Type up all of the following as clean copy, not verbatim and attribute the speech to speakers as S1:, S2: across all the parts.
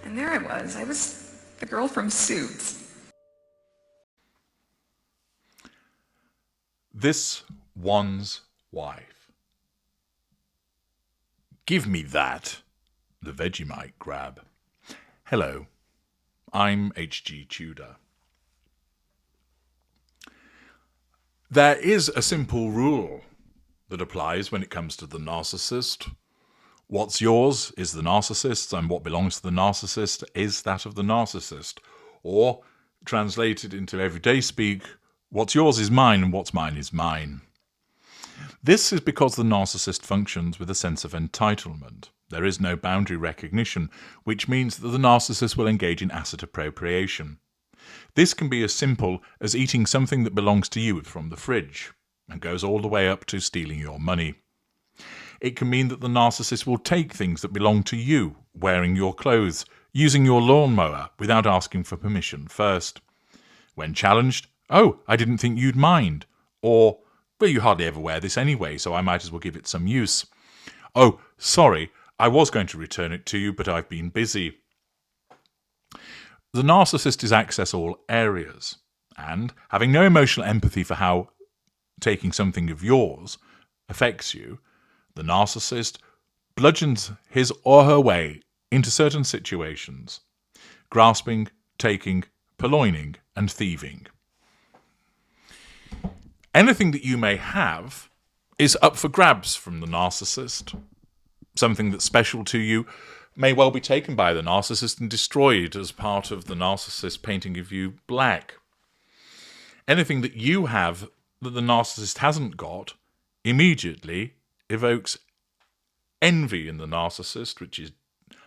S1: And there I was the girl from Suits.
S2: This one's wife. Give me that, the Vegemite grab. Hello, I'm H.G. Tudor. There is a simple rule that applies when it comes to the narcissist. What's yours is the narcissist's, and what belongs to the narcissist is that of the narcissist. Or, translated into everyday speak, what's yours is mine and what's mine is mine. This is because the narcissist functions with a sense of entitlement. There is no boundary recognition, which means that the narcissist will engage in asset appropriation. This can be as simple as eating something that belongs to you from the fridge, and goes all the way up to stealing your money. It can mean that the narcissist will take things that belong to you, wearing your clothes, using your lawnmower without asking for permission first. When challenged, "Oh, I didn't think you'd mind," or, "Well, you hardly ever wear this anyway, so I might as well give it some use." "Oh, sorry, I was going to return it to you, but I've been busy." The narcissist is access all areas, and having no emotional empathy for how taking something of yours affects you, the narcissist bludgeons his or her way into certain situations, grasping, taking, purloining, and thieving. Anything that you may have is up for grabs from the narcissist. Something that's special to you may well be taken by the narcissist and destroyed as part of the narcissist painting of you black. Anything that you have that the narcissist hasn't got immediately evokes envy in the narcissist, which is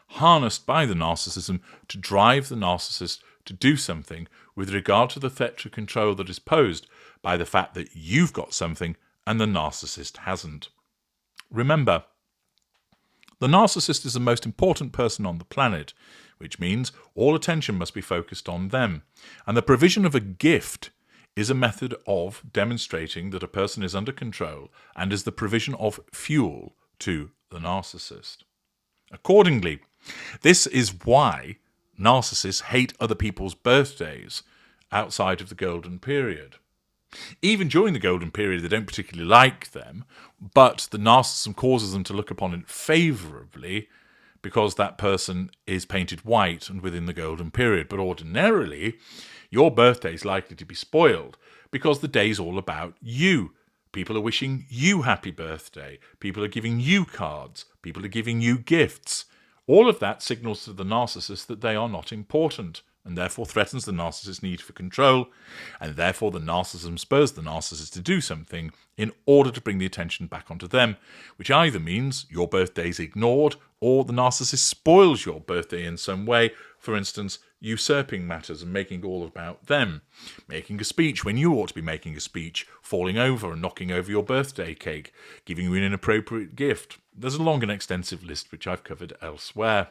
S2: harnessed by the narcissism to drive the narcissist to do something with regard to the threat to control that is posed by the fact that you've got something and the narcissist hasn't. Remember, the narcissist is the most important person on the planet, which means all attention must be focused on them, and the provision of a gift is a method of demonstrating that a person is under control and is the provision of fuel to the narcissist. Accordingly, this is why narcissists hate other people's birthdays outside of the golden period. Even during the golden period, they don't particularly like them, but the narcissism causes them to look upon it favourably because that person is painted white and within the golden period. But ordinarily, your birthday is likely to be spoiled because the day's all about you. People are wishing you happy birthday. People are giving you cards. People are giving you gifts. All of that signals to the narcissist that they are not important, and therefore threatens the narcissist's need for control, and therefore the narcissism spurs the narcissist to do something in order to bring the attention back onto them, which either means your birthday is ignored or the narcissist spoils your birthday in some way, for instance, usurping matters and making it all about them, making a speech when you ought to be making a speech, falling over and knocking over your birthday cake, giving you an inappropriate gift. There's a long and extensive list which I've covered elsewhere.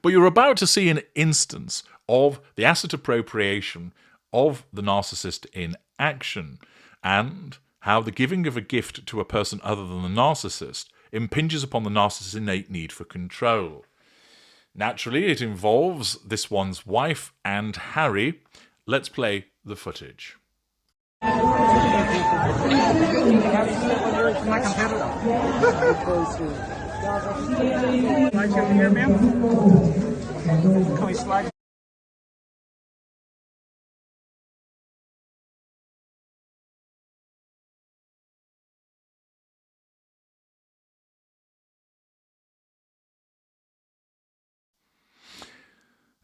S2: But you're about to see an instance of the asset appropriation of the narcissist in action, and how the giving of a gift to a person other than the narcissist impinges upon the narcissist's innate need for control. Naturally, it involves this one's wife and Harry. Let's play the footage.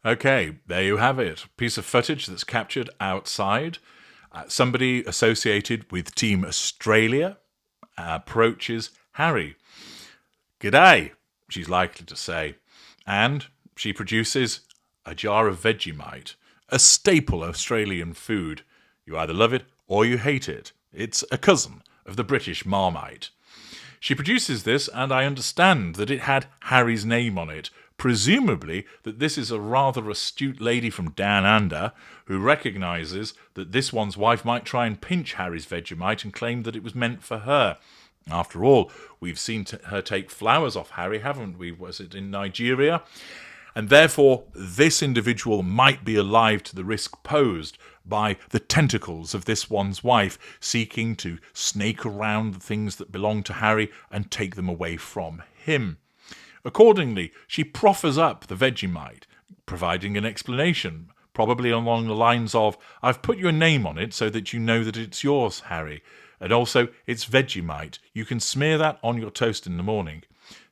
S2: Okay, there you have it. Piece of footage that's captured outside. Somebody associated with Team Australia approaches Harry. "G'day," she's likely to say. And she produces a jar of Vegemite, a staple Australian food. You either love it or you hate it. It's a cousin of the British Marmite. She produces this, and I understand that it had Harry's name on it, presumably that this is a rather astute lady from Down Under who recognises that this one's wife might try and pinch Harry's Vegemite and claim that it was meant for her. After all, we've seen her take flowers off Harry, haven't we? Was it in Nigeria? and therefore this individual might be alive to the risk posed by the tentacles of this one's wife seeking to snake around the things that belong to Harry and take them away from him. Accordingly, she proffers up the Vegemite, providing an explanation, probably along the lines of, "I've put your name on it so that you know that it's yours, Harry. And also, it's Vegemite. You can smear that on your toast in the morning."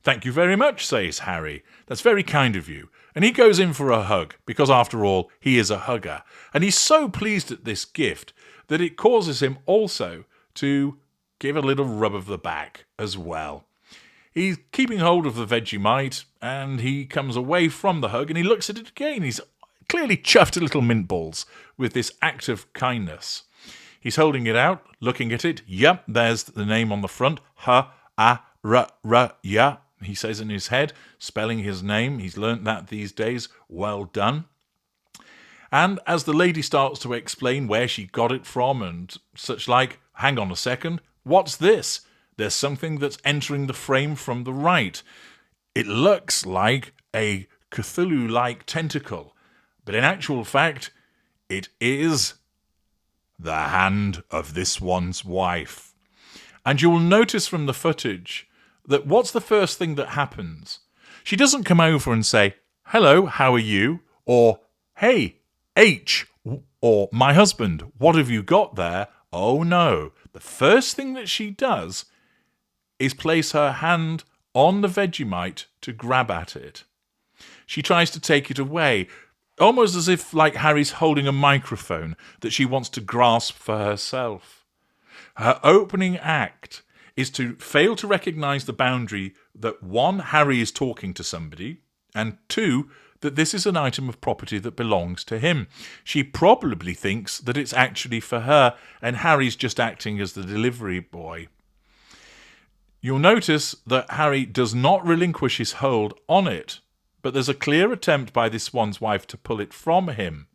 S2: "Thank you very much," says Harry. "That's very kind of you." And he goes in for a hug, because after all, he is a hugger. And he's so pleased at this gift that it causes him also to give a little rub of the back as well. He's keeping hold of the Vegemite, and he comes away from the hug, and he looks at it again. He's clearly chuffed to little mint balls with this act of kindness. He's holding it out, looking at it. Yep, there's the name on the front. Ha-a-r-r-ya, he says in his head, spelling his name. He's learnt that these days. Well done. And as the lady starts to explain where she got it from and such like, hang on a second, what's this? There's something that's entering the frame from the right. It looks like a Cthulhu-like tentacle, but in actual fact, it is the hand of this one's wife. And you'll notice from the footage that what's the first thing that happens? She doesn't come over and say, "Hello, how are you?" Or, "Hey, H," or "My husband, what have you got there?" Oh no. The first thing that she does is place her hand on the Vegemite to grab at it. She tries to take it away, almost as if like Harry's holding a microphone that she wants to grasp for herself. Her opening act is to fail to recognise the boundary that 1, Harry is talking to somebody, and 2, that this is an item of property that belongs to him. She probably thinks that it's actually for her, and Harry's just acting as the delivery boy. You'll notice that Harry does not relinquish his hold on it, but there's a clear attempt by this one's wife to pull it from him.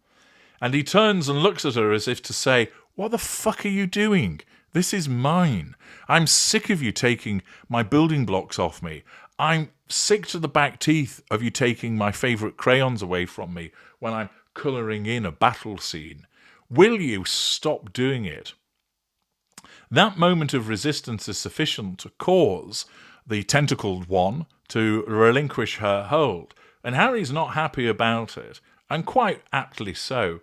S2: And he turns and looks at her as if to say, "What the fuck are you doing? This is mine. I'm sick of you taking my building blocks off me. I'm sick to the back teeth of you taking my favourite crayons away from me when I'm colouring in a battle scene. Will you stop doing it?" That moment of resistance is sufficient to cause the tentacled one to relinquish her hold, and Harry's not happy about it, and quite aptly so.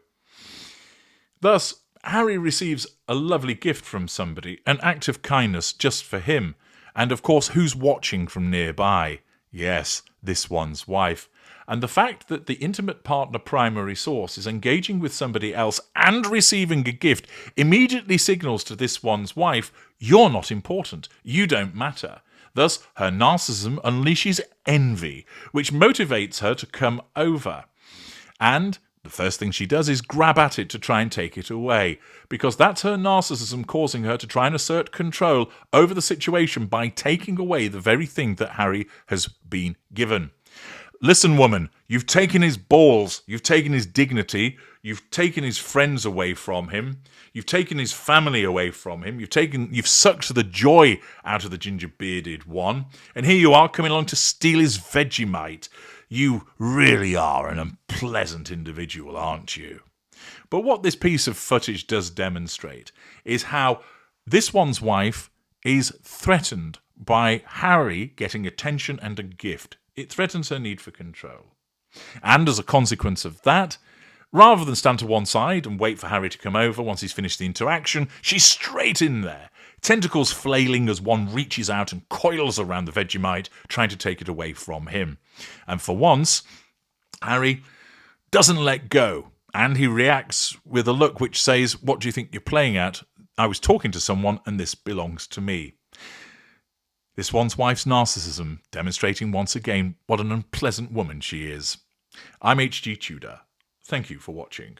S2: Thus, Harry receives a lovely gift from somebody, an act of kindness just for him, and of course, who's watching from nearby? Yes, this one's wife. And the fact that the intimate partner primary source is engaging with somebody else and receiving a gift immediately signals to this one's wife, you're not important, you don't matter. Thus, her narcissism unleashes envy, which motivates her to come over. And the first thing she does is grab at it to try and take it away, because that's her narcissism causing her to try and assert control over the situation by taking away the very thing that Harry has been given. Listen, woman, you've taken his balls, you've taken his dignity, you've taken his friends away from him, you've taken his family away from him, you've sucked the joy out of the ginger-bearded one, and here you are coming along to steal his Vegemite. You really are an unpleasant individual, aren't you? But what this piece of footage does demonstrate is how this one's wife is threatened by Harry getting attention and a gift. It threatens her need for control. And as a consequence of that, rather than stand to one side and wait for Harry to come over once he's finished the interaction, she's straight in there, tentacles flailing as one reaches out and coils around the Vegemite, trying to take it away from him. And for once, Harry doesn't let go, and he reacts with a look which says, "What do you think you're playing at? I was talking to someone, and this belongs to me." This one's wife's narcissism, demonstrating once again what an unpleasant woman she is. I'm H.G. Tudor. Thank you for watching.